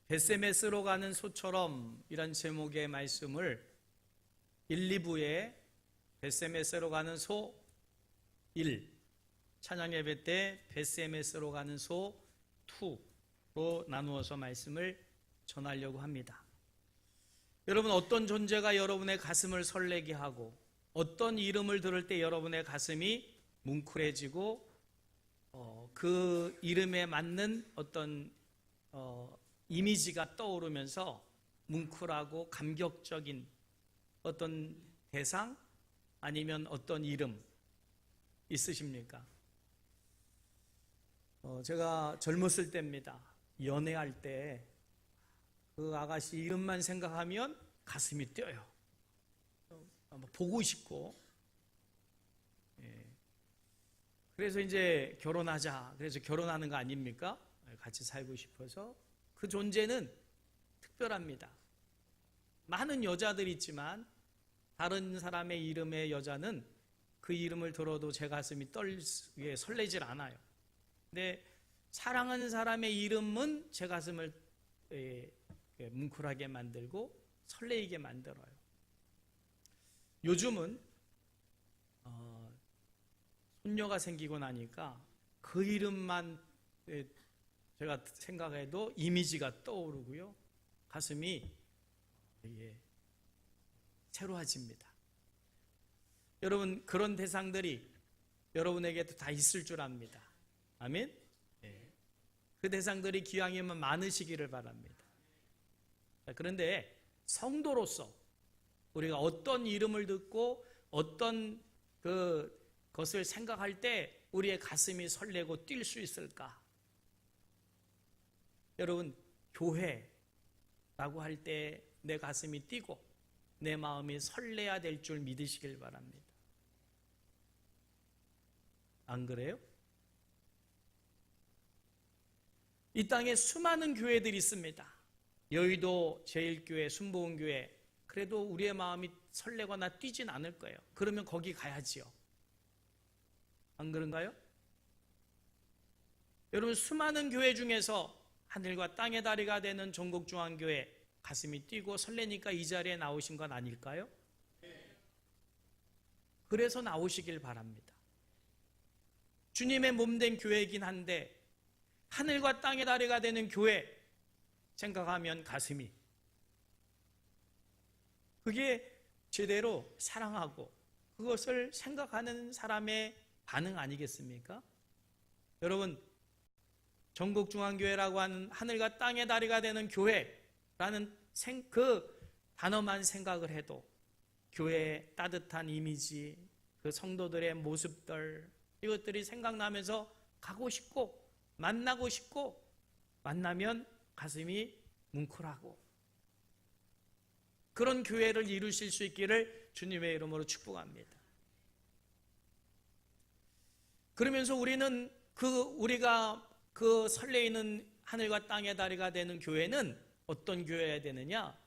벳세메스로 가는 소처럼 이란 제목의 말씀을 1, 2부에 벳세메스로 가는 소 1, 찬양 예배 때 벳세메스로 가는 소 2로 나누어서 말씀을 전하려고 합니다. 여러분, 어떤 존재가 여러분의 가슴을 설레게 하고 어떤 이름을 들을 때 여러분의 가슴이 뭉클해지고 그 이름에 맞는 어떤 이미지가 떠오르면서 뭉클하고 감격적인 어떤 대상 아니면 어떤 이름 있으십니까? 제가 젊었을 때입니다. 연애할 때 그 아가씨 이름만 생각하면 가슴이 뛰어요. 보고 싶고. 그래서 이제 결혼하자. 그래서 결혼하는 거 아닙니까? 같이 살고 싶어서. 그 존재는 특별합니다. 많은 여자들이 있지만 다른 사람의 이름의 여자는 그 이름을 들어도 제 가슴이 설레질 않아요. 근데 사랑하는 사람의 이름은 제 가슴을 뭉클하게 만들고 설레이게 만들어요. 요즘은 손녀가 생기고 나니까 그 이름만 제가 생각해도 이미지가 떠오르고요. 가슴이 새로워집니다. 여러분, 그런 대상들이 여러분에게도 다 있을 줄 압니다. 아멘? 그 대상들이 기왕이면 많으시기를 바랍니다. 그런데 성도로서 우리가 어떤 이름을 듣고 어떤 것을 생각할 때 우리의 가슴이 설레고 뛸 수 있을까? 여러분, 교회라고 할 때 내 가슴이 뛰고 내 마음이 설레야 될 줄 믿으시길 바랍니다. 안 그래요? 이 땅에 수많은 교회들이 있습니다. 여의도 제1교회, 순복음교회. 그래도 우리의 마음이 설레거나 뛰진 않을 거예요. 그러면 거기 가야지요. 안 그런가요? 여러분, 수많은 교회 중에서 하늘과 땅의 다리가 되는 전국중앙교회 가슴이 뛰고 설레니까 이 자리에 나오신 건 아닐까요? 그래서 나오시길 바랍니다. 주님의 몸된 교회이긴 한데 하늘과 땅의 다리가 되는 교회 생각하면 가슴이, 그게 제대로 사랑하고 그것을 생각하는 사람의 반응 아니겠습니까? 여러분, 전국중앙교회라고 하는 하늘과 땅의 다리가 되는 교회라는 그 단어만 생각을 해도 교회의 따뜻한 이미지, 그 성도들의 모습들, 이것들이 생각나면서 가고 싶고 만나고 싶고, 만나면 가슴이 뭉클하고, 그런 교회를 이루실 수 있기를 주님의 이름으로 축복합니다. 그러면서 우리는 우리가 그 설레이는 하늘과 땅의 다리가 되는 교회는 어떤 교회여야 되느냐?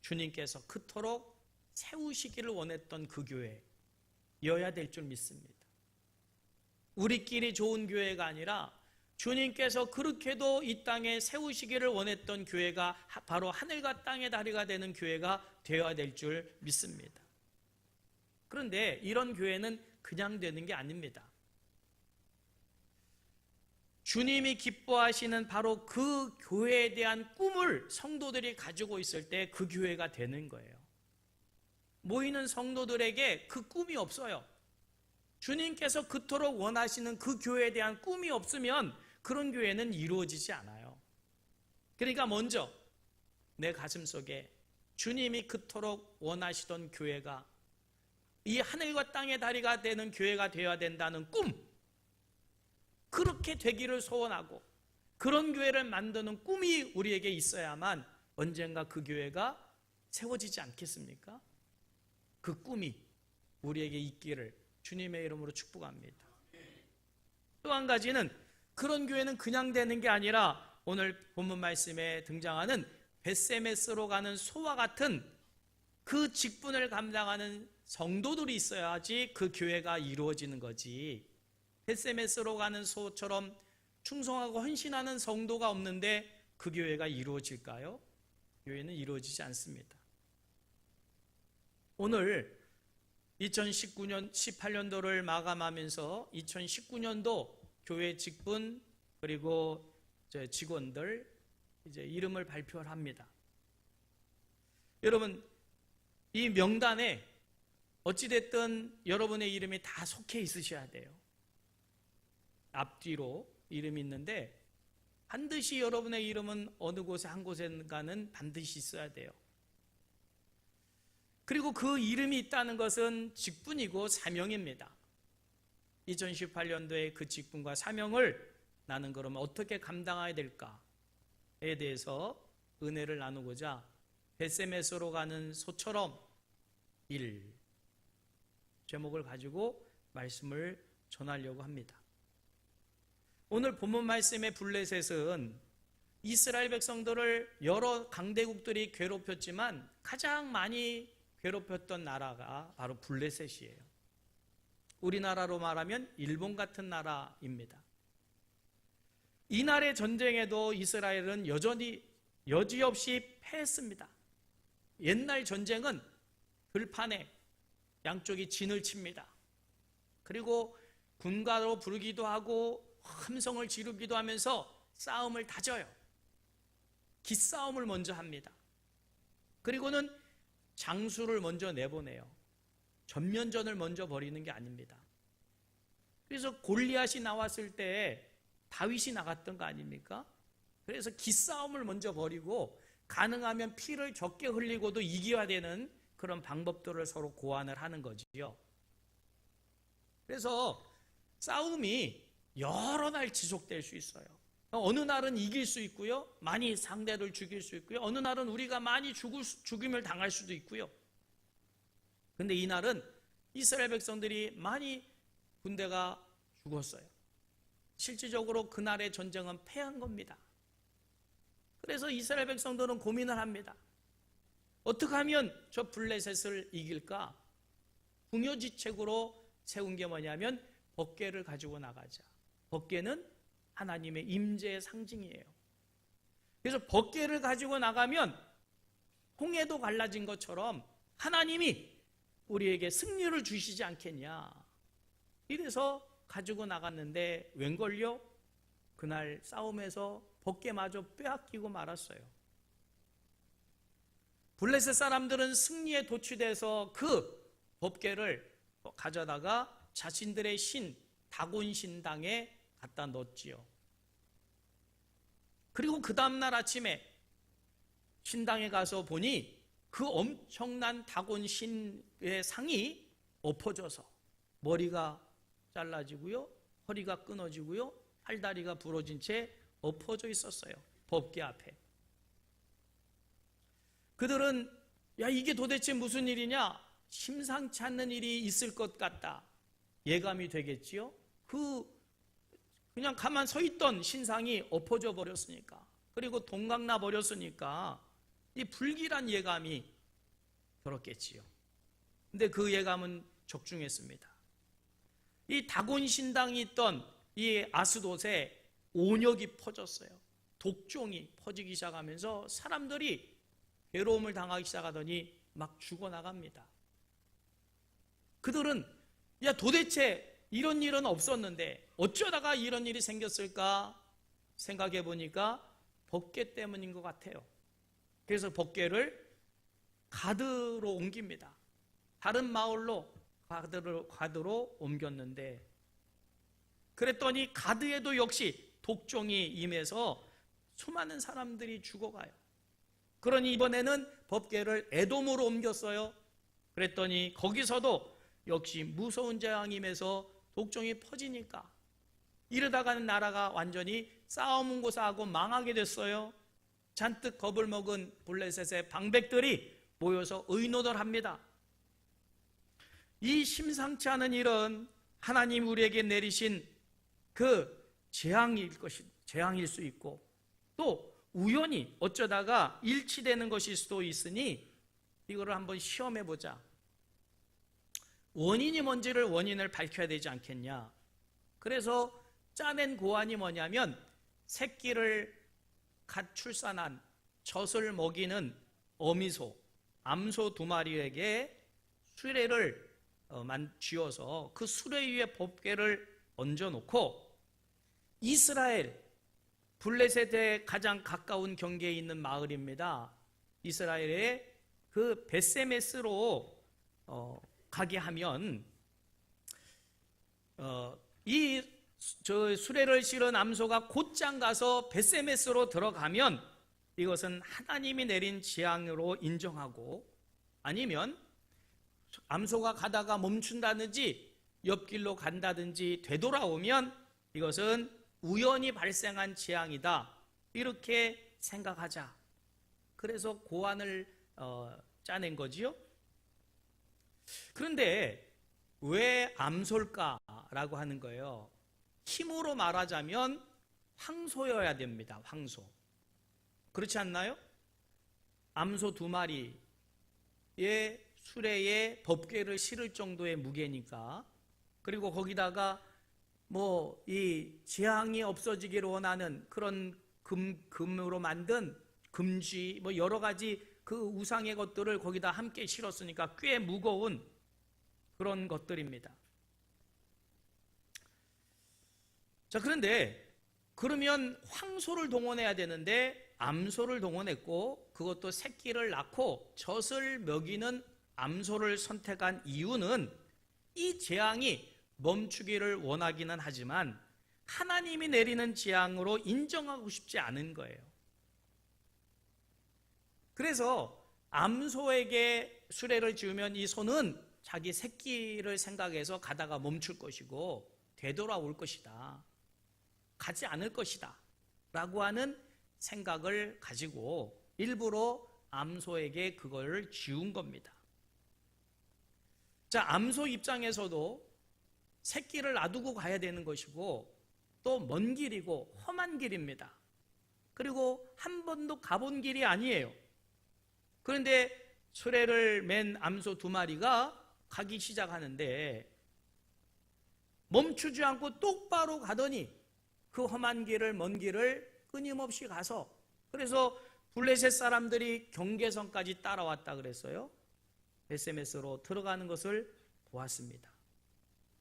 주님께서 그토록 세우시기를 원했던 그 교회여야 될 줄 믿습니다. 우리끼리 좋은 교회가 아니라 주님께서 그렇게도 이 땅에 세우시기를 원했던 교회가 바로 하늘과 땅의 다리가 되는 교회가 되어야 될 줄 믿습니다. 그런데 이런 교회는 그냥 되는 게 아닙니다. 주님이 기뻐하시는 바로 그 교회에 대한 꿈을 성도들이 가지고 있을 때 그 교회가 되는 거예요. 모이는 성도들에게 그 꿈이 없어요. 주님께서 그토록 원하시는 그 교회에 대한 꿈이 없으면 그런 교회는 이루어지지 않아요. 그러니까 먼저 내 가슴 속에 주님이 그토록 원하시던 교회가, 이 하늘과 땅의 다리가 되는 교회가 되어야 된다는 꿈, 그렇게 되기를 소원하고 그런 교회를 만드는 꿈이 우리에게 있어야만 언젠가 그 교회가 세워지지 않겠습니까? 그 꿈이 우리에게 있기를 주님의 이름으로 축복합니다. 또 한 가지는, 그런 교회는 그냥 되는 게 아니라 오늘 본문 말씀에 등장하는 벳세메스로 가는 소와 같은 그 직분을 감당하는 성도들이 있어야지 그 교회가 이루어지는 거지. 벳세메스로 가는 소처럼 충성하고 헌신하는 성도가 없는데 그 교회가 이루어질까요? 교회는 이루어지지 않습니다. 오늘 2019년, 18년도를 마감하면서 2019년도 교회 직분 그리고 직원들 이제 이름을 발표를 합니다. 여러분, 이 명단에 어찌됐든 여러분의 이름이 다 속해 있으셔야 돼요. 앞뒤로 이름이 있는데 반드시 여러분의 이름은 어느 곳에 한 곳인가는 반드시 있어야 돼요. 그리고 그 이름이 있다는 것은 직분이고 사명입니다. 2018년도에 그 직분과 사명을 나는 그러면 어떻게 감당해야 될까에 대해서 은혜를 나누고자 벳세메스로 가는 소처럼 1 제목을 가지고 말씀을 전하려고 합니다. 오늘 본문 말씀의 블레셋은 이스라엘 백성들을 여러 강대국들이 괴롭혔지만 가장 많이 괴롭혔던 나라가 바로 블레셋이에요. 우리나라로 말하면 일본 같은 나라입니다. 이날의 전쟁에도 이스라엘은 여지없이 패했습니다. 옛날 전쟁은 들판에 양쪽이 진을 칩니다. 그리고 군가로 부르기도 하고 함성을 지르기도 하면서 싸움을 다져요. 기싸움을 먼저 합니다. 그리고는 장수를 먼저 내보내요. 전면전을 먼저 벌이는 게 아닙니다. 그래서 골리앗이 나왔을 때 다윗이 나갔던 거 아닙니까? 그래서 기싸움을 먼저 벌이고 가능하면 피를 적게 흘리고도 이겨야 되는 그런 방법들을 서로 고안을 하는 거지요. 그래서 싸움이 여러 날 지속될 수 있어요. 어느 날은 이길 수 있고요. 많이 상대를 죽일 수 있고요. 어느 날은 우리가 많이 죽임을 당할 수도 있고요. 근데 이날은 이스라엘 백성들이 많이 군대가 죽었어요. 실질적으로 그날의 전쟁은 패한 겁니다. 그래서 이스라엘 백성들은 고민을 합니다. 어떻게 하면 저 블레셋을 이길까? 궁여지책으로 세운 게 뭐냐면 법궤를 가지고 나가자. 법궤는 하나님의 임재의 상징이에요. 그래서 법궤를 가지고 나가면 홍해도 갈라진 것처럼 하나님이 우리에게 승리를 주시지 않겠냐. 이래서 가지고 나갔는데 웬걸요? 그날 싸움에서 법궤마저 빼앗기고 말았어요. 블레셋 사람들은 승리에 도취돼서 그 법궤를 가져다가 자신들의 신 다곤 신당에 갖다 넣었지요. 그리고 그 다음날 아침에 신당에 가서 보니 그 엄청난 다곤 신의 상이 엎어져서 머리가 잘라지고요, 허리가 끊어지고요, 팔다리가 부러진 채 엎어져 있었어요. 법궤 앞에. 그들은 야, 이게 도대체 무슨 일이냐? 심상치 않는 일이 있을 것 같다. 예감이 되겠지요. 그냥 가만 서 있던 신상이 엎어져 버렸으니까, 그리고 동강나 버렸으니까 이 불길한 예감이 들었겠지요. 근데 그 예감은 적중했습니다. 이 다곤 신당이 있던 이 아스돗에 온역이 퍼졌어요. 독종이 퍼지기 시작하면서 사람들이 괴로움을 당하기 시작하더니 막 죽어나갑니다. 그들은 야, 도대체 이런 일은 없었는데 어쩌다가 이런 일이 생겼을까 생각해 보니까 법궤 때문인 것 같아요. 그래서 법궤를 가드로 옮깁니다. 다른 마을로 가드로 옮겼는데, 그랬더니 가드에도 역시 독종이 임해서 수많은 사람들이 죽어가요. 그러니 이번에는 법궤를 에돔으로 옮겼어요. 그랬더니 거기서도 역시 무서운 재앙이 임해서 독종이 퍼지니까 이러다가는 나라가 완전히 싸움고사하고 망하게 됐어요. 잔뜩 겁을 먹은 블레셋의 방백들이 모여서 의논을 합니다. 이 심상치 않은 일은 하나님 우리에게 내리신 그 재앙일 수 있고, 또 우연히 어쩌다가 일치되는 것일 수도 있으니 이거를 한번 시험해 보자. 원인이 뭔지를 원인을 밝혀야 되지 않겠냐. 그래서 짜낸 고안이 뭐냐면 새끼를 갓 출산한 젖을 먹이는 어미소, 암소 2마리에게 수레를 쥐어서 그 수레 위에 법궤를 얹어놓고 이스라엘, 블레셋에 가장 가까운 경계에 있는 마을입니다. 이스라엘의 그 벳세메스로 가게 하면 저 수레를 실은 암소가 곧장 가서 벳세메스로 들어가면 이것은 하나님이 내린 재앙으로 인정하고, 아니면 암소가 가다가 멈춘다든지 옆길로 간다든지 되돌아오면 이것은 우연히 발생한 재앙이다, 이렇게 생각하자. 그래서 고안을 짜낸 거지요. 그런데 왜 암소일까라고 하는 거예요. 힘으로 말하자면 황소여야 됩니다. 황소. 그렇지 않나요? 암소 2마리의 수레에 법궤를 실을 정도의 무게니까. 그리고 거기다가 뭐 이 재앙이 없어지기를 원하는 그런 금으로 만든 금쥐, 뭐 여러 가지 그 우상의 것들을 거기다 함께 실었으니까 꽤 무거운 그런 것들입니다. 자, 그런데 그러면 황소를 동원해야 되는데 암소를 동원했고, 그것도 새끼를 낳고 젖을 먹이는 암소를 선택한 이유는 이 재앙이 멈추기를 원하기는 하지만 하나님이 내리는 재앙으로 인정하고 싶지 않은 거예요. 그래서 암소에게 수레를 지으면 이 소는 자기 새끼를 생각해서 가다가 멈출 것이고 되돌아올 것이다, 가지 않을 것이다 라고 하는 생각을 가지고 일부러 암소에게 그걸 지운 겁니다. 자, 암소 입장에서도 새끼를 놔두고 가야 되는 것이고 또 먼 길이고 험한 길입니다. 그리고 한 번도 가본 길이 아니에요. 그런데 수레를 맨 암소 2마리가 가기 시작하는데 멈추지 않고 똑바로 가더니 그 험한 길을, 먼 길을 끊임없이 가서, 그래서 블레셋 사람들이 경계선까지 따라왔다 그랬어요. 벳세메스로 들어가는 것을 보았습니다.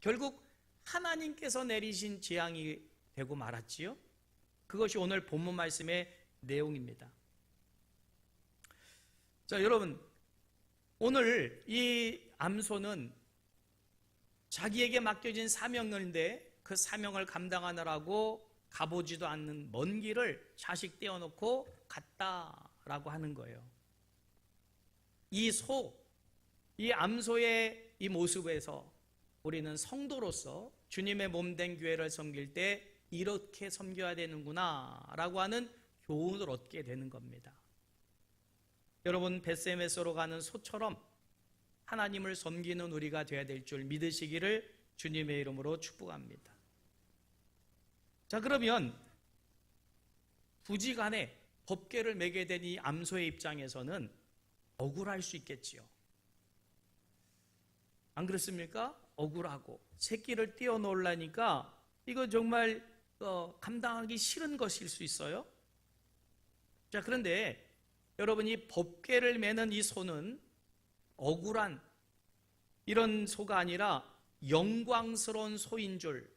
결국 하나님께서 내리신 재앙이 되고 말았지요. 그것이 오늘 본문 말씀의 내용입니다. 자, 여러분, 오늘 이 암소는 자기에게 맡겨진 사명인데 그 사명을 감당하느라고 가보지도 않는 먼 길을 자식 떼어놓고 갔다라고 하는 거예요. 이 암소의 이 모습에서 우리는 성도로서 주님의 몸된 교회를 섬길 때 이렇게 섬겨야 되는구나 라고 하는 교훈을 얻게 되는 겁니다. 여러분, 벳세메스로 가는 소처럼 하나님을 섬기는 우리가 되어야 될 줄 믿으시기를 주님의 이름으로 축복합니다. 자, 그러면 부지간에 법궤를 매게 된 이 암소의 입장에서는 억울할 수 있겠지요. 안 그렇습니까? 억울하고 새끼를 떼어놓으려니까 이거 정말 감당하기 싫은 것일 수 있어요. 자, 그런데 여러분, 이 법궤를 매는 이 소는 억울한 이런 소가 아니라 영광스러운 소인 줄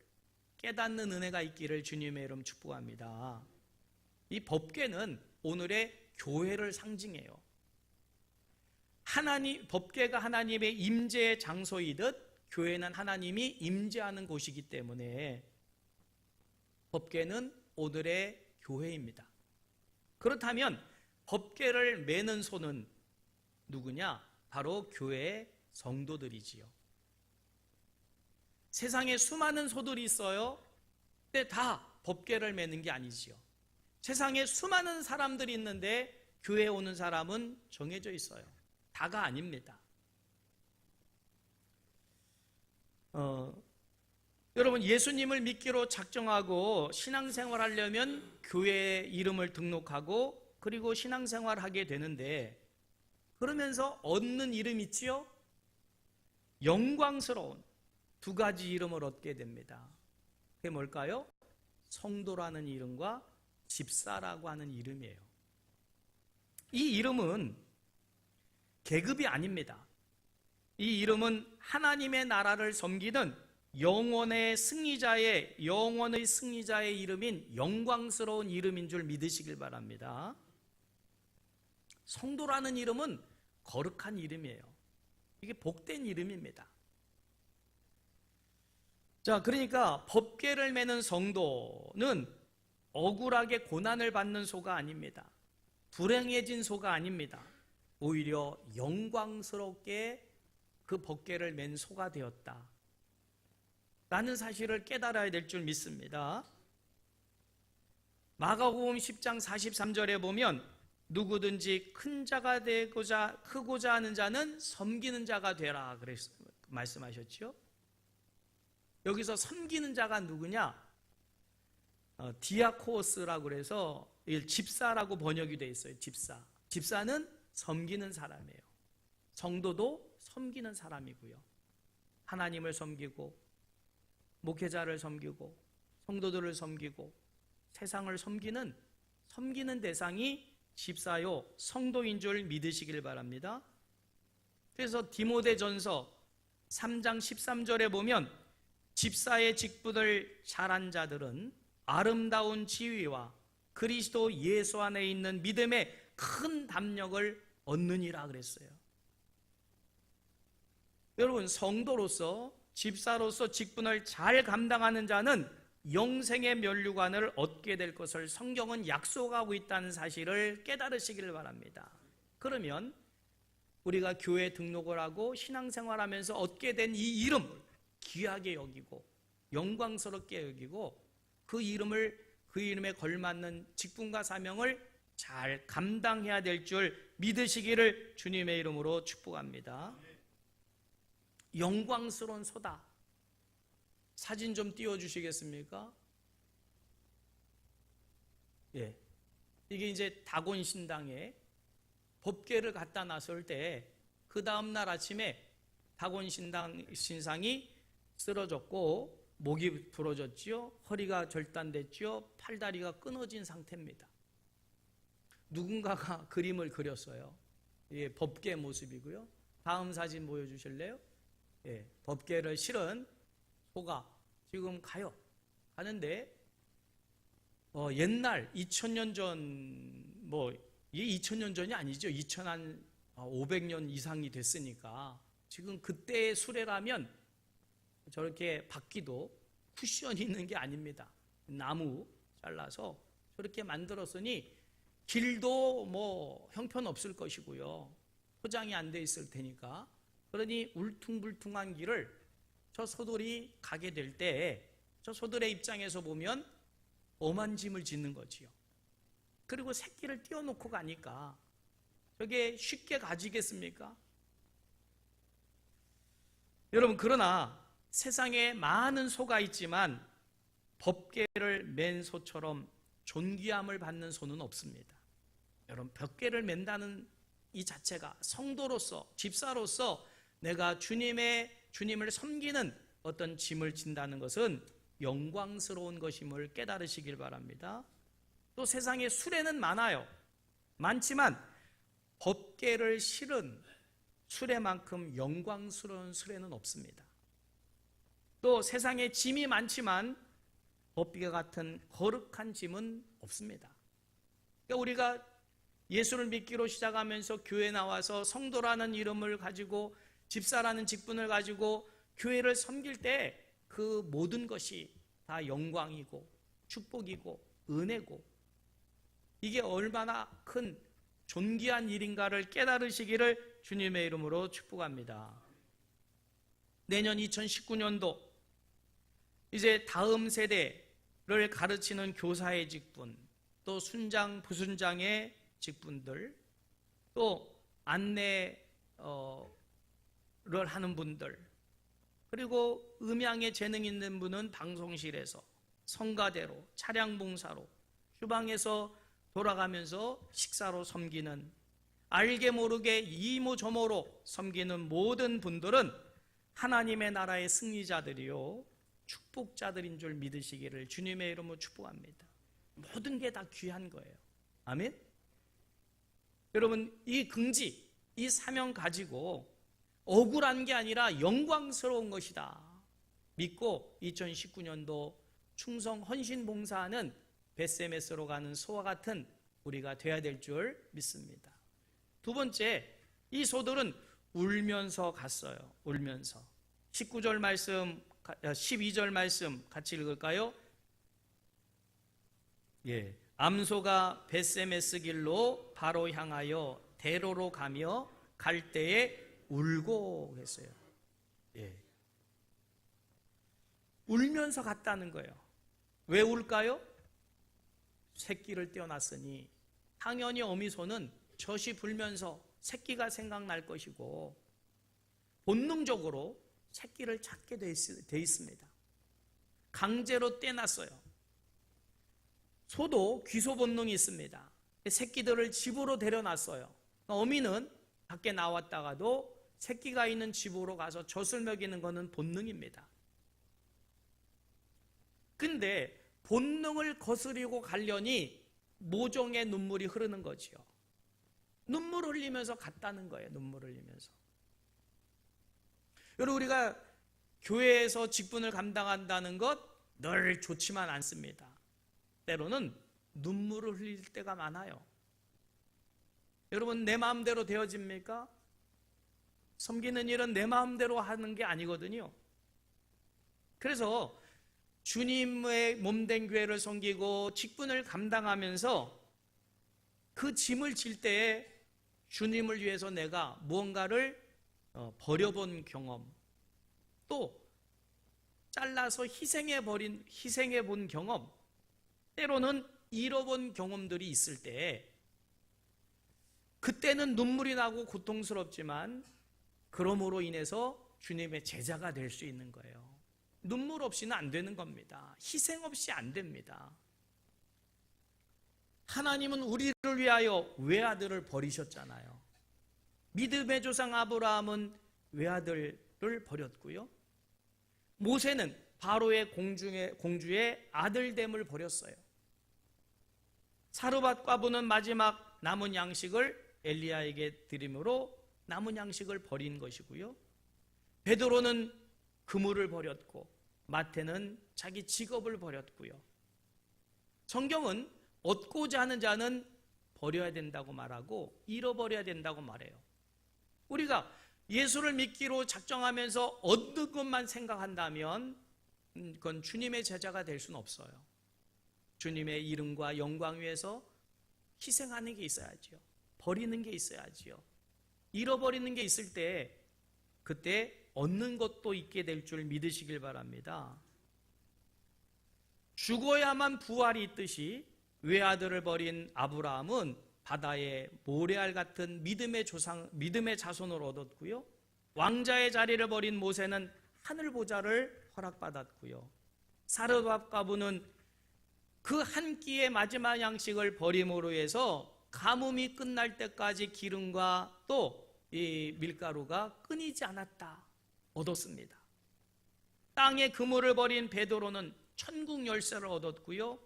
깨닫는 은혜가 있기를 주님의 이름 축복합니다. 이 법궤는 오늘의 교회를 상징해요. 법궤가 하나님의 임재의 장소이듯 교회는 하나님이 임재하는 곳이기 때문에 법궤는 오늘의 교회입니다. 그렇다면 법궤를 매는 소는 누구냐? 바로 교회의 성도들이지요. 세상에 수많은 소들이 있어요. 근데 다 법궤를 매는 게 아니지요. 세상에 수많은 사람들이 있는데 교회에 오는 사람은 정해져 있어요. 다가 아닙니다. 여러분, 예수님을 믿기로 작정하고 신앙생활 하려면 교회에 이름을 등록하고 그리고 신앙생활 하게 되는데, 그러면서 얻는 이름이 있지요? 영광스러운 2가지 이름을 얻게 됩니다. 그게 뭘까요? 성도라는 이름과 집사라고 하는 이름이에요. 이 이름은 계급이 아닙니다. 이 이름은 하나님의 나라를 섬기는 영원의 승리자의 이름인 영광스러운 이름인 줄 믿으시길 바랍니다. 성도라는 이름은 거룩한 이름이에요. 이게 복된 이름입니다. 자, 그러니까 법궤를 매는 성도는 억울하게 고난을 받는 소가 아닙니다. 불행해진 소가 아닙니다. 오히려 영광스럽게 그 법궤를 맨 소가 되었다 라는 사실을 깨달아야 될 줄 믿습니다. 마가복음 10장 43절에 보면 누구든지 큰 자가 크고자 하는 자는 섬기는 자가 되라 말씀하셨죠. 여기서 섬기는 자가 누구냐? 디아코스라고 그래서 집사라고 번역이 되어 있어요. 집사는 섬기는 사람이에요. 성도도 섬기는 사람이고요. 하나님을 섬기고 목회자를 섬기고 성도들을 섬기고 세상을 섬기는 대상이 집사요 성도인 줄 믿으시길 바랍니다. 그래서 디모데전서 3장 13절에 보면 집사의 직분을 잘한 자들은 아름다운 지위와 그리스도 예수 안에 있는 믿음의 큰 담력을 얻느니라 그랬어요. 여러분, 성도로서 집사로서 직분을 잘 감당하는 자는 영생의 면류관을 얻게 될 것을 성경은 약속하고 있다는 사실을 깨달으시기를 바랍니다. 그러면 우리가 교회 등록을 하고 신앙생활하면서 얻게 된 이 이름을 귀하게 여기고 영광스럽게 여기고 그 이름에 걸맞는 직분과 사명을 잘 감당해야 될 줄 믿으시기를 주님의 이름으로 축복합니다. 영광스러운 소다. 사진 좀 띄워주시겠습니까? 예. 이게 이제 다곤 신당에 법궤를 갖다 놨을 때 그 다음날 아침에 다곤 신상이 쓰러졌고 목이 부러졌지요. 허리가 절단됐지요. 팔다리가 끊어진 상태입니다. 누군가가 그림을 그렸어요. 이게 법궤 모습이고요. 다음 사진 보여주실래요? 예, 법궤를 실은 소가 지금 가는데 옛날 2000년 전 이게 2000년 전이 아니죠. 2500년 이상이 됐으니까 지금 그때의 수레라면 저렇게 바퀴도 쿠션이 있는 게 아닙니다. 나무 잘라서 저렇게 만들었으니 길도 형편없을 것이고요. 포장이 안 돼 있을 테니까. 그러니 울퉁불퉁한 길을 저 소들이 가게 될 때 저 소들의 입장에서 보면 엄한 짐을 짓는 거지요. 그리고 새끼를 띄워놓고 가니까 저게 쉽게 가지겠습니까? 여러분, 그러나 세상에 많은 소가 있지만 법궤를 맨 소처럼 존귀함을 받는 소는 없습니다. 여러분, 법궤를 맨다는 이 자체가 성도로서 집사로서 내가 주님을 섬기는 어떤 짐을 진다는 것은 영광스러운 것임을 깨달으시길 바랍니다. 또 세상에 수레는 많지만 법궤를 실은 수레만큼 영광스러운 수레는 없습니다. 또 세상에 짐이 많지만 법궤 같은 거룩한 짐은 없습니다. 그러니까 우리가 예수를 믿기로 시작하면서 교회 나와서 성도라는 이름을 가지고 집사라는 직분을 가지고 교회를 섬길 때 그 모든 것이 다 영광이고 축복이고 은혜고 이게 얼마나 큰 존귀한 일인가를 깨달으시기를 주님의 이름으로 축복합니다. 내년 2019년도 이제 다음 세대를 가르치는 교사의 직분, 또 순장, 부순장의 직분들, 또 안내를 하는 분들, 그리고 음향에 재능 있는 분은 방송실에서, 성가대로, 차량 봉사로, 주방에서 돌아가면서 식사로 섬기는, 알게 모르게 이모저모로 섬기는 모든 분들은 하나님의 나라의 승리자들이요 축복자들인 줄 믿으시기를 주님의 이름으로 축복합니다. 모든 게 다 귀한 거예요. 아멘? 여러분, 이 긍지, 이 사명 가지고 억울한 게 아니라 영광스러운 것이다 믿고 2019년도 충성 헌신 봉사하는 베세메스로 가는 소와 같은 우리가 돼야 될 줄 믿습니다. 두 번째, 이 소들은 울면서 갔어요. 울면서. 19절 말씀, 12절 말씀 같이 읽을까요? 예. 암소가 베세메스 길로 바로 향하여 대로로 가며 갈 때에 울고 했어요. 예. 울면서 갔다는 거예요. 왜 울까요? 새끼를 떼어놨으니 당연히 어미소는 젖이 불면서 새끼가 생각날 것이고 본능적으로 새끼를 찾게 돼 있습니다. 강제로 떼놨어요. 소도 귀소 본능이 있습니다. 새끼들을 집으로 데려놨어요. 어미는 밖에 나왔다가도 새끼가 있는 집으로 가서 젖을 먹이는 것은 본능입니다. 근데 본능을 거스리고 가려니 모종의 눈물이 흐르는 거지요. 눈물 흘리면서 갔다는 거예요. 눈물 흘리면서. 여러분, 우리가 교회에서 직분을 감당한다는 것 늘 좋지만 않습니다. 때로는 눈물을 흘릴 때가 많아요. 여러분, 내 마음대로 되어집니까? 섬기는 일은 내 마음대로 하는 게 아니거든요. 그래서 주님의 몸된 교회를 섬기고 직분을 감당하면서 그 짐을 질 때에 주님을 위해서 내가 무언가를 버려본 경험, 또 잘라서 희생해본 경험, 때로는 잃어본 경험들이 있을 때 그때는 눈물이 나고 고통스럽지만 그러므로 인해서 주님의 제자가 될 수 있는 거예요. 눈물 없이는 안 되는 겁니다. 희생 없이 안 됩니다. 하나님은 우리를 위하여 외아들을 버리셨잖아요. 믿음의 조상 아브라함은 외아들을 버렸고요. 모세는 바로의 공주의 아들됨을 버렸어요. 사르밧 과부는 마지막 남은 양식을 엘리야에게 드림으로 남은 양식을 버린 것이고요. 베드로는 그물을 버렸고 마태는 자기 직업을 버렸고요. 성경은 얻고자 하는 자는 버려야 된다고 말하고 잃어버려야 된다고 말해요. 우리가 예수를 믿기로 작정하면서 얻는 것만 생각한다면 그건 주님의 제자가 될 수는 없어요. 주님의 이름과 영광 위해서 희생하는 게 있어야지요. 버리는 게 있어야지요. 잃어버리는 게 있을 때 그때 얻는 것도 있게 될 줄 믿으시길 바랍니다. 죽어야만 부활이 있듯이 외아들을 버린 아브라함은 바다의 모래알 같은 믿음의 자손을 얻었고요. 왕자의 자리를 버린 모세는 하늘 보좌를 허락받았고요. 사르밧 과부는 그 한 끼의 마지막 양식을 버림으로 해서 가뭄이 끝날 때까지 기름과 또 이 밀가루가 끊이지 않았다. 얻었습니다. 땅에 그물을 버린 베드로는 천국 열쇠를 얻었고요.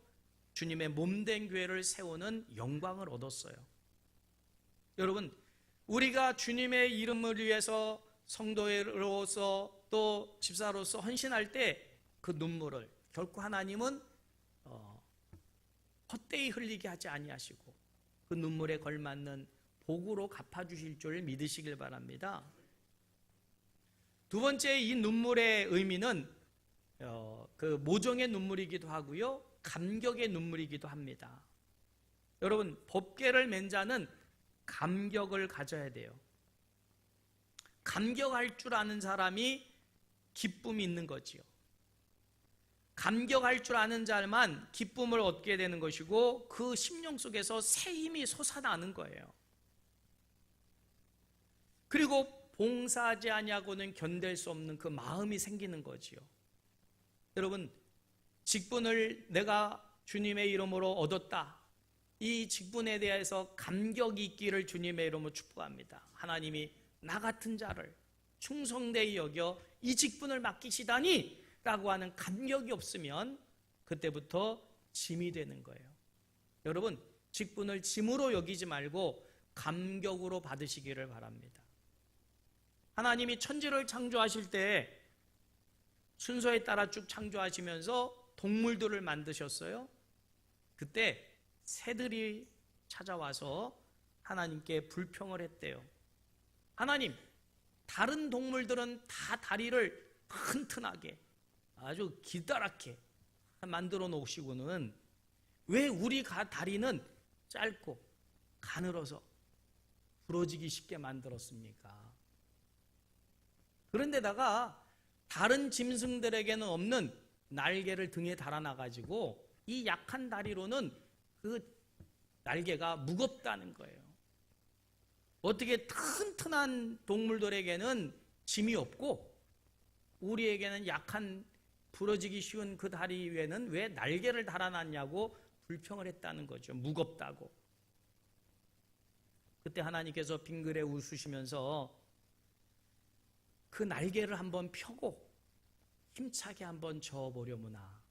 주님의 몸된 교회를 세우는 영광을 얻었어요. 여러분, 우리가 주님의 이름을 위해서 성도로서 또 집사로서 헌신할 때 그 눈물을 결코 하나님은 헛되이 흘리게 하지 아니하시고 그 눈물에 걸맞는 복으로 갚아주실 줄 믿으시길 바랍니다. 두 번째, 이 눈물의 의미는 그 모종의 눈물이기도 하고요, 감격의 눈물이기도 합니다. 여러분, 법궤를 맨 자는 감격을 가져야 돼요. 감격할 줄 아는 사람이 기쁨이 있는 거지요. 감격할 줄 아는 자만 기쁨을 얻게 되는 것이고 그 심령 속에서 새 힘이 솟아나는 거예요. 그리고 봉사하지 아니하고는 견딜 수 없는 그 마음이 생기는 거지요. 여러분, 직분을 내가 주님의 이름으로 얻었다. 이 직분에 대해서 감격이 있기를 주님의 이름으로 축복합니다. 하나님이 나 같은 자를 충성되이 여겨 이 직분을 맡기시다니 라고 하는 감격이 없으면 그때부터 짐이 되는 거예요. 여러분, 직분을 짐으로 여기지 말고 감격으로 받으시기를 바랍니다. 하나님이 천지를 창조하실 때 순서에 따라 쭉 창조하시면서 동물들을 만드셨어요. 그때 새들이 찾아와서 하나님께 불평을 했대요. 하나님, 다른 동물들은 다 다리를 튼튼하게 아주 기다랗게 만들어 놓으시고는 왜 우리가 다리는 짧고 가늘어서 부러지기 쉽게 만들었습니까? 그런데다가 다른 짐승들에게는 없는 날개를 등에 달아놔가지고 이 약한 다리로는 그 날개가 무겁다는 거예요. 어떻게 튼튼한 동물들에게는 짐이 없고 우리에게는 약한 부러지기 쉬운 그 다리 위에는 왜 날개를 달아놨냐고 불평을 했다는 거죠. 무겁다고. 그때 하나님께서 빙그레 웃으시면서 그 날개를 한번 펴고 힘차게 한번 저어보려무나.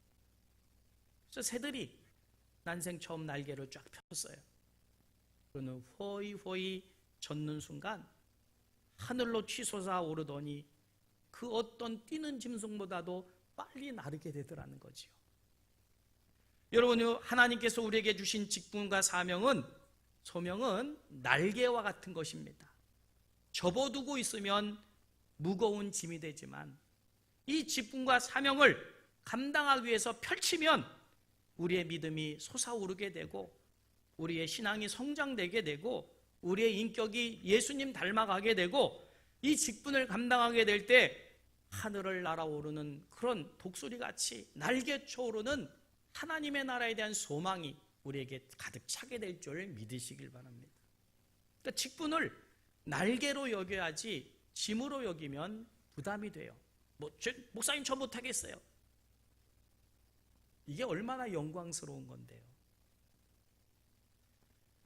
그래서 새들이 난생 처음 날개를 쫙 폈어요. 그는 호이호이 젓는 순간 하늘로 치솟아 오르더니 그 어떤 뛰는 짐승보다도 빨리 나르게 되더라는 거지요. 여러분, 하나님께서 우리에게 주신 직분과 소명은 날개와 같은 것입니다. 접어두고 있으면 무거운 짐이 되지만 이 직분과 사명을 감당하기 위해서 펼치면 우리의 믿음이 솟아오르게 되고 우리의 신앙이 성장되게 되고 우리의 인격이 예수님 닮아가게 되고 이 직분을 감당하게 될 때 하늘을 날아오르는 그런 독수리같이 날개쳐 오르는 하나님의 나라에 대한 소망이 우리에게 가득 차게 될 줄 믿으시길 바랍니다. 그러니까 직분을 날개로 여겨야지 짐으로 여기면 부담이 돼요. 목사님 저 못하겠어요. 이게 얼마나 영광스러운 건데요.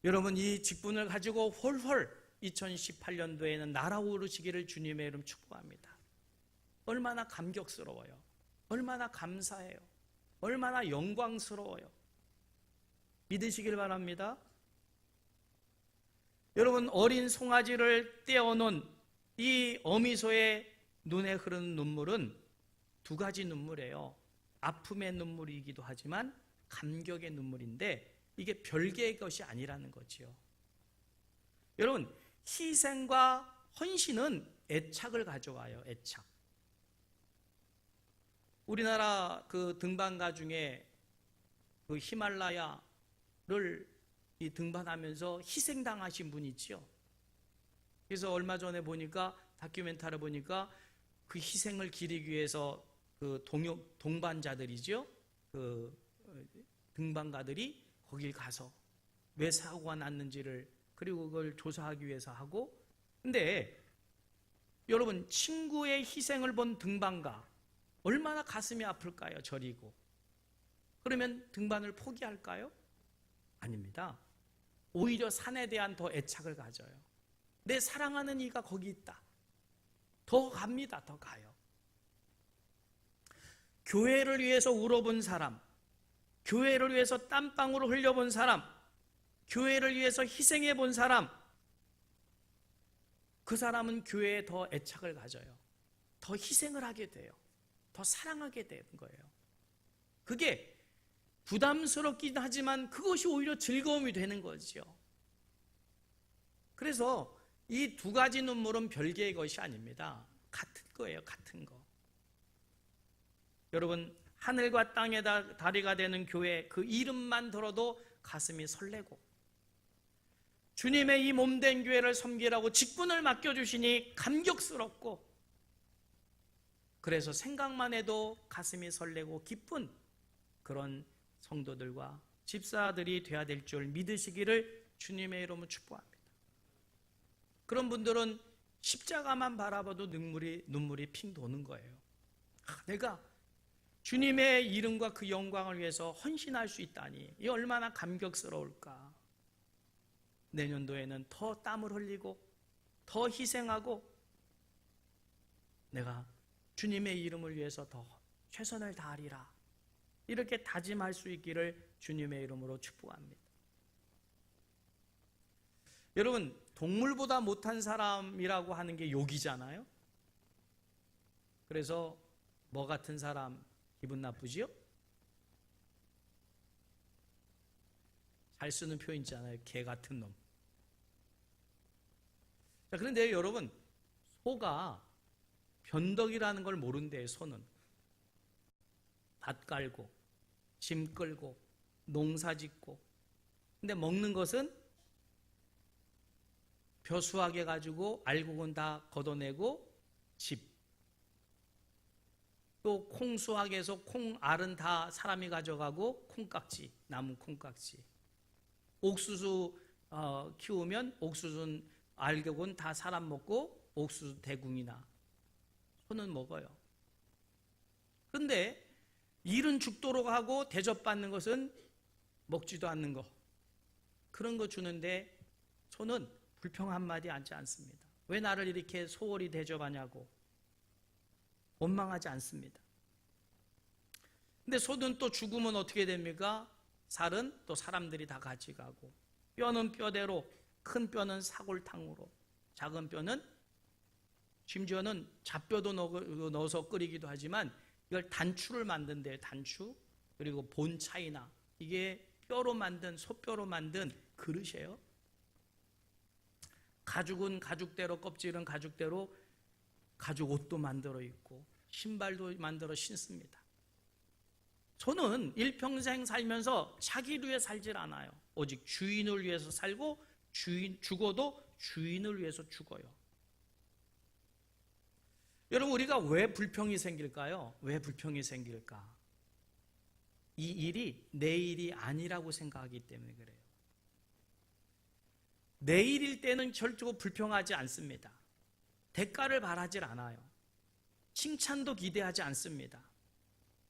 여러분, 이 직분을 가지고 홀홀 2018년도에는 날아오르시기를 주님의 이름 축복합니다. 얼마나 감격스러워요. 얼마나 감사해요. 얼마나 영광스러워요. 믿으시길 바랍니다. 여러분, 어린 송아지를 떼어놓은 이 어미소의 눈에 흐르는 눈물은 두 가지 눈물이에요. 아픔의 눈물이기도 하지만 감격의 눈물인데 이게 별개의 것이 아니라는 거지요. 여러분, 희생과 헌신은 애착을 가져와요. 애착. 우리나라 그 등반가 중에 그 히말라야를 이 등반하면서 희생당하신 분이 있지요. 그래서 얼마 전에 보니까 다큐멘터리 보니까 그 희생을 기리기 위해서 그 동반자들이죠. 그 등반가들이 거길 가서 왜 사고가 났는지를 그리고 그걸 조사하기 위해서 하고. 근데 여러분, 친구의 희생을 본 등반가 얼마나 가슴이 아플까요? 저리고. 그러면 등반을 포기할까요? 아닙니다. 오히려 산에 대한 더 애착을 가져요. 내 사랑하는 이가 거기 있다. 더 갑니다. 더 가요. 교회를 위해서 울어본 사람, 교회를 위해서 땀방울을 흘려본 사람, 교회를 위해서 희생해 본 사람, 그 사람은 교회에 더 애착을 가져요. 더 희생을 하게 돼요. 더 사랑하게 되는 거예요. 그게 부담스럽긴 하지만 그것이 오히려 즐거움이 되는 거죠. 그래서 이 두 가지 눈물은 별개의 것이 아닙니다. 같은 거예요. 같은 거. 여러분, 하늘과 땅의 다리가 되는 교회, 그 이름만 들어도 가슴이 설레고 주님의 이 몸된 교회를 섬기라고 직분을 맡겨주시니 감격스럽고 그래서 생각만 해도 가슴이 설레고 기쁜 그런 성도들과 집사들이 되어야 될 줄 믿으시기를 주님의 이름으로 축복합니다. 그런 분들은 십자가만 바라봐도 눈물이 핑 도는 거예요. 내가 주님의 이름과 그 영광을 위해서 헌신할 수 있다니 이 얼마나 감격스러울까. 내년도에는 더 땀을 흘리고 더 희생하고 내가 주님의 이름을 위해서 더 최선을 다하리라 이렇게 다짐할 수 있기를 주님의 이름으로 축복합니다. 여러분, 동물보다 못한 사람이라고 하는 게 욕이잖아요. 그래서 뭐 같은 사람 기분 나쁘지요? 잘 쓰는 표현 있잖아요. 개 같은 놈. 자, 그런데 여러분, 소가 변덕이라는 걸 모른대요. 소는 밭 깔고 짐 끌고 농사 짓고, 근데 먹는 것은 벼수하게 가지고 알곡은 다 걷어내고 집, 또 콩수학에서 콩알은 다 사람이 가져가고 콩깍지, 나무 콩깍지, 옥수수 키우면 옥수수 알곡은 다 사람 먹고 옥수수 대궁이나 소는 먹어요. 그런데 일은 죽도록 하고 대접받는 것은 먹지도 않는 거, 그런 거 주는데 소는 불평 한마디 하지 않습니다. 왜 나를 이렇게 소홀히 대접하냐고 원망하지 않습니다. 근데 소는 또 죽으면 어떻게 됩니까? 살은 또 사람들이 다 가져가고, 뼈는 뼈대로, 큰 뼈는 사골탕으로, 작은 뼈는 심지어는 잡뼈도 넣어서 끓이기도 하지만 이걸 단추를 만든대요. 단추. 그리고 본차이나, 이게 뼈로 만든, 소뼈로 만든 그릇이에요. 가죽은 가죽대로, 껍질은 가죽대로 가죽 옷도 만들어 입고 신발도 만들어 신습니다. 소는 일평생 살면서 자기를 위해 살질 않아요. 오직 주인을 위해서 살고, 죽어도 주인을 위해서 죽어요. 여러분, 우리가 왜 불평이 생길까요? 왜 불평이 생길까? 이 일이 내 일이 아니라고 생각하기 때문에 그래요. 내 일일 때는 절대로 불평하지 않습니다. 대가를 바라질 않아요. 칭찬도 기대하지 않습니다.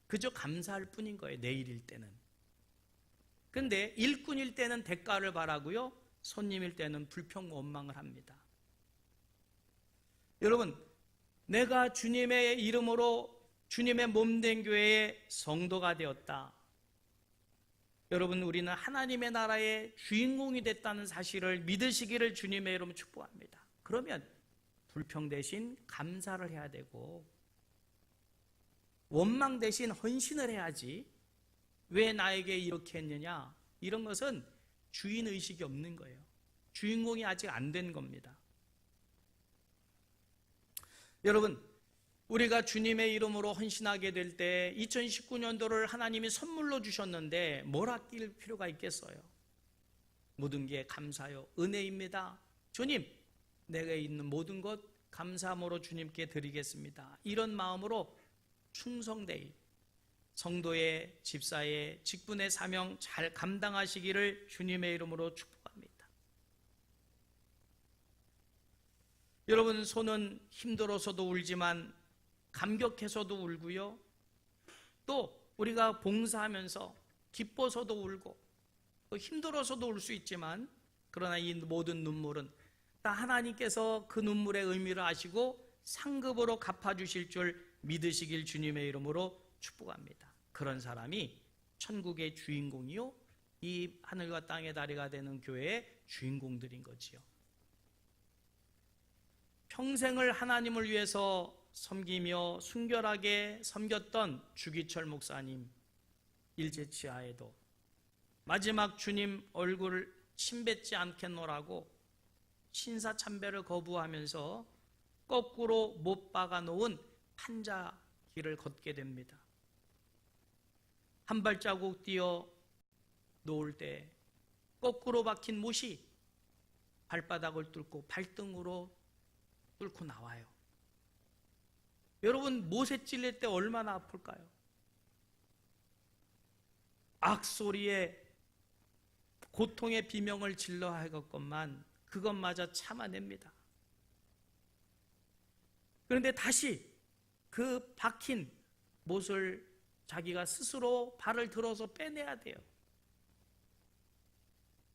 그저 감사할 뿐인 거예요, 내 일일 때는. 그런데 일꾼일 때는 대가를 바라고요, 손님일 때는 불평 원망을 합니다. 여러분, 내가 주님의 이름으로 주님의 몸된 교회의 성도가 되었다. 여러분, 우리는 하나님의 나라의 주인공이 됐다는 사실을 믿으시기를 주님의 이름으로 축복합니다. 그러면 불평 대신 감사를 해야 되고, 원망 대신 헌신을 해야지. 왜 나에게 이렇게 했느냐? 이런 것은 주인의식이 없는 거예요. 주인공이 아직 안 된 겁니다. 여러분, 우리가 주님의 이름으로 헌신하게 될 때 2019년도를 하나님이 선물로 주셨는데 뭘 아낄 필요가 있겠어요? 모든 게 감사요, 은혜입니다. 주님, 내가 있는 모든 것 감사함으로 주님께 드리겠습니다. 이런 마음으로 충성되이 성도의, 집사의, 직분의 사명 잘 감당하시기를 주님의 이름으로 축복합니다. 여러분, 소는 힘들어서도 울지만 감격해서도 울고요, 또 우리가 봉사하면서 기뻐서도 울고, 또 힘들어서도 울 수 있지만, 그러나 이 모든 눈물은 다 하나님께서 그 눈물의 의미를 아시고 상급으로 갚아주실 줄 믿으시길 주님의 이름으로 축복합니다. 그런 사람이 천국의 주인공이요, 이 하늘과 땅의 다리가 되는 교회의 주인공들인 거지요. 평생을 하나님을 위해서 섬기며 순결하게 섬겼던 주기철 목사님 일제치하에도 마지막 주님 얼굴을 침뱉지 않겠노라고 신사참배를 거부하면서 거꾸로 못 박아 놓은 판자길을 걷게 됩니다. 한 발자국 뛰어 놓을 때 거꾸로 박힌 못이 발바닥을 뚫고 발등으로 뚫고 나와요. 여러분, 못에 찔릴 때 얼마나 아플까요? 악소리에 고통의 비명을 질러 하겠건만 그것마저 참아냅니다. 그런데 다시 그 박힌 못을 자기가 스스로 발을 들어서 빼내야 돼요.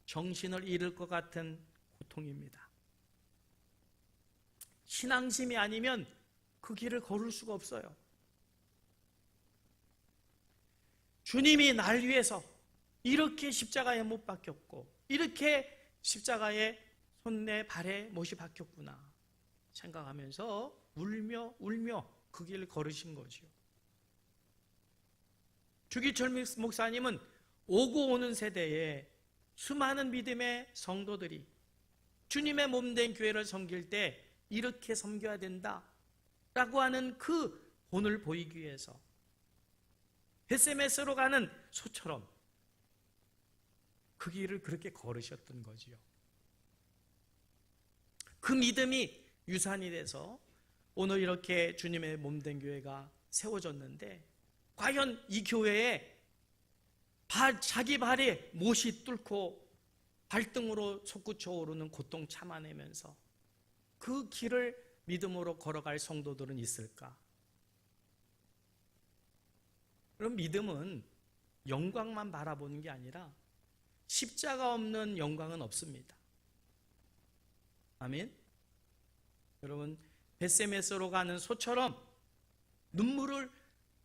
정신을 잃을 것 같은 고통입니다. 신앙심이 아니면 그 길을 걸을 수가 없어요. 주님이 날 위해서 이렇게 십자가에 못 박혔고, 이렇게 십자가에 손에 발에 못이 박혔구나 생각하면서 울며 그 길을 걸으신 거죠. 주기철 목사님은 오고 오는 세대에 수많은 믿음의 성도들이 주님의 몸된 교회를 섬길 때 이렇게 섬겨야 된다라고 하는 그 본을 보이기 위해서 벳세메스로 가는 소처럼 그 길을 그렇게 걸으셨던 거지요. 그 믿음이 유산이 돼서 오늘 이렇게 주님의 몸된 교회가 세워졌는데, 과연 이 교회에 자기 발에 못이 뚫고 발등으로 솟구쳐 오르는 고통 참아내면서 그 길을 믿음으로 걸어갈 성도들은 있을까? 그럼 믿음은 영광만 바라보는 게 아니라 십자가 없는 영광은 없습니다. 아멘. 여러분, 벳세메스로 가는 소처럼 눈물을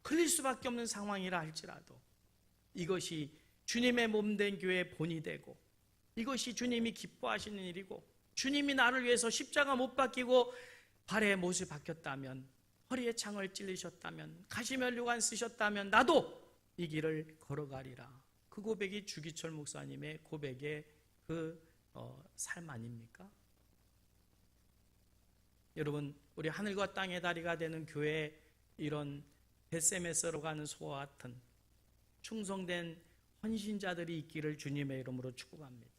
흘릴 수밖에 없는 상황이라 할지라도 이것이 주님의 몸된 교회의 본이 되고, 이것이 주님이 기뻐하시는 일이고, 주님이 나를 위해서 십자가 못 박히고 발에 못을 박혔다면, 허리에 창을 찔리셨다면, 가시면류관 쓰셨다면 나도 이 길을 걸어가리라. 그 고백이 주기철 목사님의 고백의 그 삶 아닙니까? 여러분, 우리 하늘과 땅의 다리가 되는 교회에 이런 벳세메스로 가는 소와 같은 충성된 헌신자들이 있기를 주님의 이름으로 축복합니다.